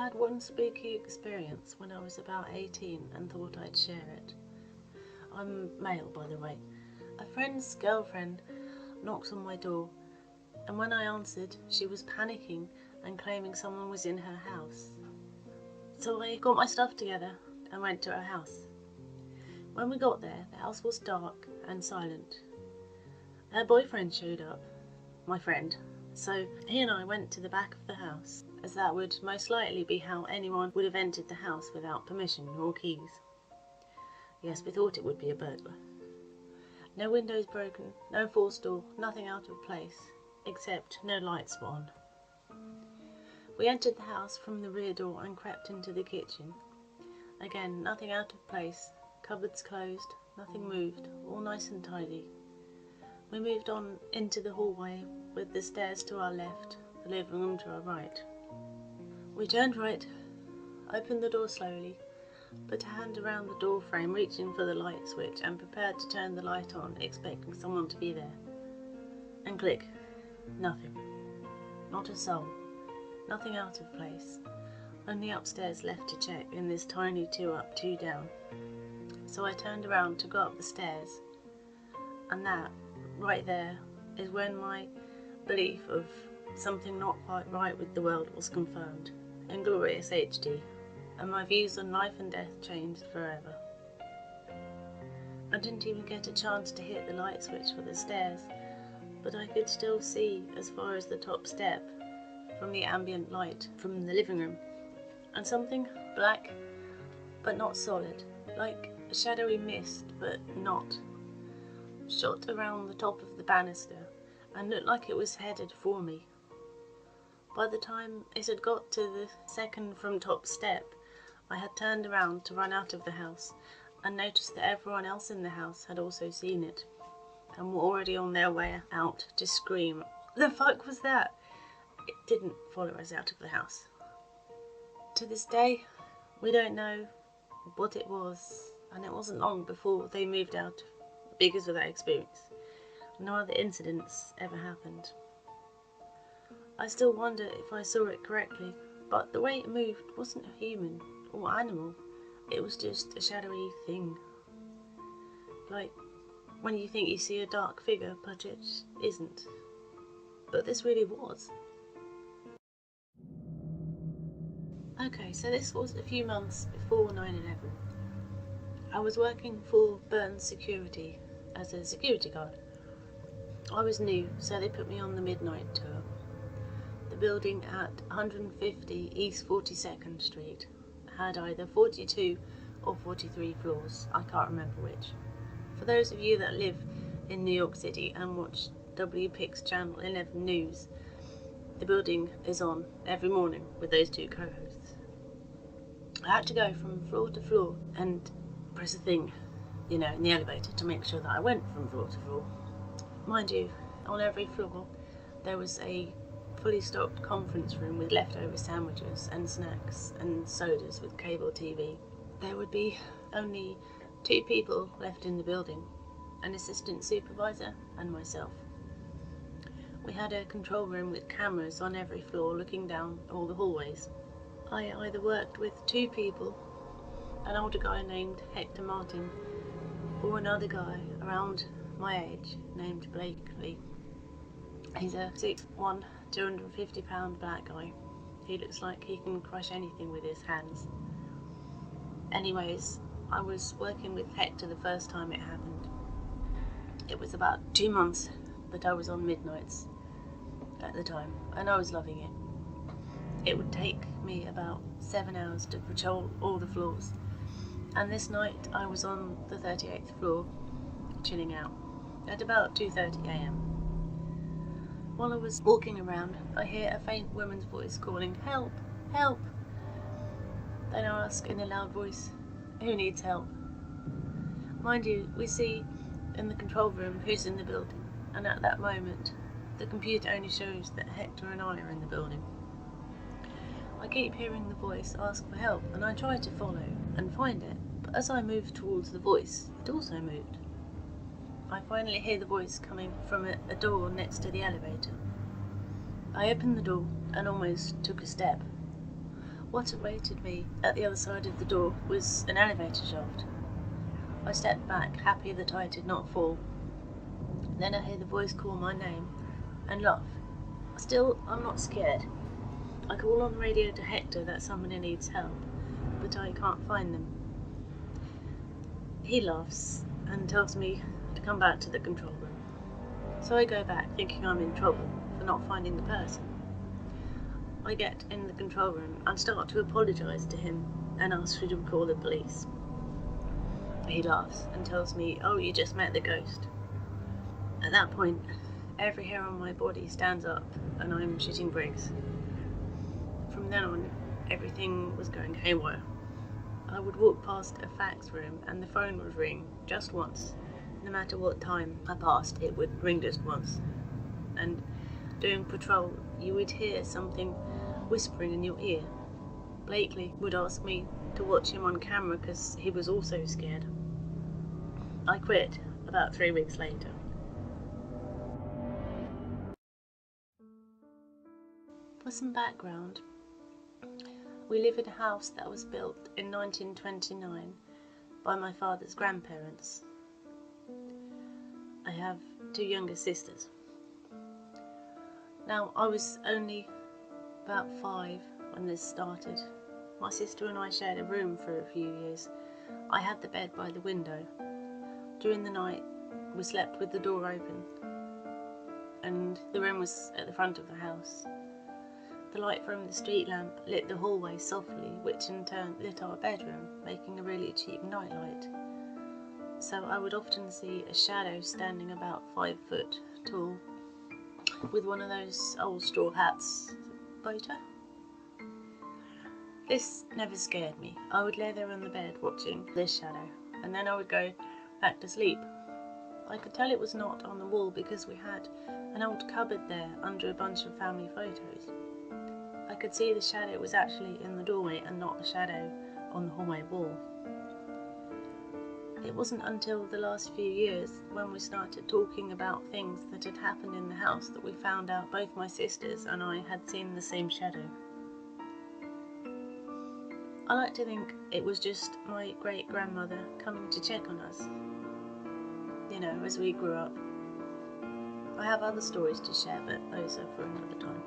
had one spooky experience when I was about 18 and thought I'd share it. I'm male, by the way. A friend's girlfriend knocked on my door, and when I answered, she was panicking and claiming someone was in her house. So I got my stuff together and went to her house. When we got there, the house was dark and silent. Her boyfriend showed up, my friend, so he and I went to the back of the house, as that would most likely be how anyone would have entered the house without permission or keys. Yes, we thought it would be a burglar. No windows broken, no forced door, nothing out of place, except no lights were on. We entered the house from the rear door and crept into the kitchen. Again, nothing out of place, cupboards closed, nothing moved, all nice and tidy. We moved on into the hallway with the stairs to our left, the living room to our right. We turned right, opened the door slowly, put a hand around the door frame reaching for the light switch and prepared to turn the light on, expecting someone to be there. And click. Nothing. Not a soul. Nothing out of place. Only upstairs left to check in this tiny 2 up, 2 down. So I turned around to go up the stairs, and that, right there, is when my belief of something not quite right with the world was confirmed, in glorious HD, and my views on life and death changed forever. I didn't even get a chance to hit the light switch for the stairs, but I could still see as far as the top step from the ambient light from the living room, and something black but not solid, like a shadowy mist but not, shot around the top of the banister and looked like it was headed for me. By the time it had got to the second from top step, I had turned around to run out of the house and noticed that everyone else in the house had also seen it and were already on their way out to scream, "The fuck was that?" It didn't follow us out of the house. To this day, we don't know what it was, and it wasn't long before they moved out because of that experience. No other incidents ever happened. I still wonder if I saw it correctly, but the way it moved wasn't a human or animal, it was just a shadowy thing. Like when you think you see a dark figure, but it isn't. But this really was. Okay, so this was a few months before 9/11. I was working for Burns Security as a security guard. I was new, so they put me on the midnight tour. The building at 150 East 42nd Street had either 42 or 43 floors, I can't remember which. For those of you that live in New York City and watch WPIX Channel 11 News, the building is on every morning with those two co-hosts. I had to go from floor to floor and press a thing, in the elevator to make sure that I went from floor to floor. Mind you, on every floor there was a fully stocked conference room with leftover sandwiches and snacks and sodas with cable TV. There would be only 2 people left in the building, an assistant supervisor and myself. We had a control room with cameras on every floor looking down all the hallways. I either worked with 2 people, an older guy named Hector Martin, or another guy around my age named Blakely. He's a 6'1", 250-pound black guy. He looks like he can crush anything with his hands. Anyways, I was working with Hector the first time it happened. It was about 2 months that I was on midnights at the time, and I was loving it. It would take me about 7 hours to patrol all the floors, and this night I was on the 38th floor, chilling out, at about 2:30 AM. While I was walking around, I hear a faint woman's voice calling, "Help! Help!" Then I ask in a loud voice, "Who needs help?" Mind you, we see in the control room who's in the building, and at that moment, the computer only shows that Hector and I are in the building. I keep hearing the voice ask for help, and I try to follow and find it, but as I moved towards the voice, it also moved. I finally hear the voice coming from a door next to the elevator. I opened the door and almost took a step. What awaited me at the other side of the door was an elevator shaft. I stepped back, happy that I did not fall. Then I hear the voice call my name and laugh. Still, I'm not scared. I call on the radio to Hector that somebody needs help, but I can't find them. He laughs and tells me to come back to the control room. So I go back, thinking I'm in trouble for not finding the person. I get in the control room and start to apologise to him and ask him to call the police. He laughs and tells me, "Oh, you just met the ghost." At that point, every hair on my body stands up and I'm shitting bricks. From then on, everything was going haywire. I would walk past a fax room and the phone would ring just once. No matter what time I passed, it would ring just once. And doing patrol, you would hear something whispering in your ear. Blakely would ask me to watch him on camera because he was also scared. I quit about 3 weeks later. For some background, we live in a house that was built in 1929 by my father's grandparents. I have 2 younger sisters. Now, I was only about 5 when this started. My sister and I shared a room for a few years. I had the bed by the window. During the night, we slept with the door open, and the room was at the front of the house. The light from the street lamp lit the hallway softly, which in turn lit our bedroom, making a really cheap nightlight. So I would often see a shadow standing about 5 foot tall, with one of those old straw hats. Boater? This never scared me. I would lay there on the bed watching this shadow, and then I would go back to sleep. I could tell it was not on the wall because we had an old cupboard there under a bunch of family photos. I could see the shadow was actually in the doorway and not a shadow on the hallway wall. It wasn't until the last few years, when we started talking about things that had happened in the house, that we found out both my sisters and I had seen the same shadow. I like to think it was just my great-grandmother coming to check on us, you know, as we grew up. I have other stories to share, but those are for another time.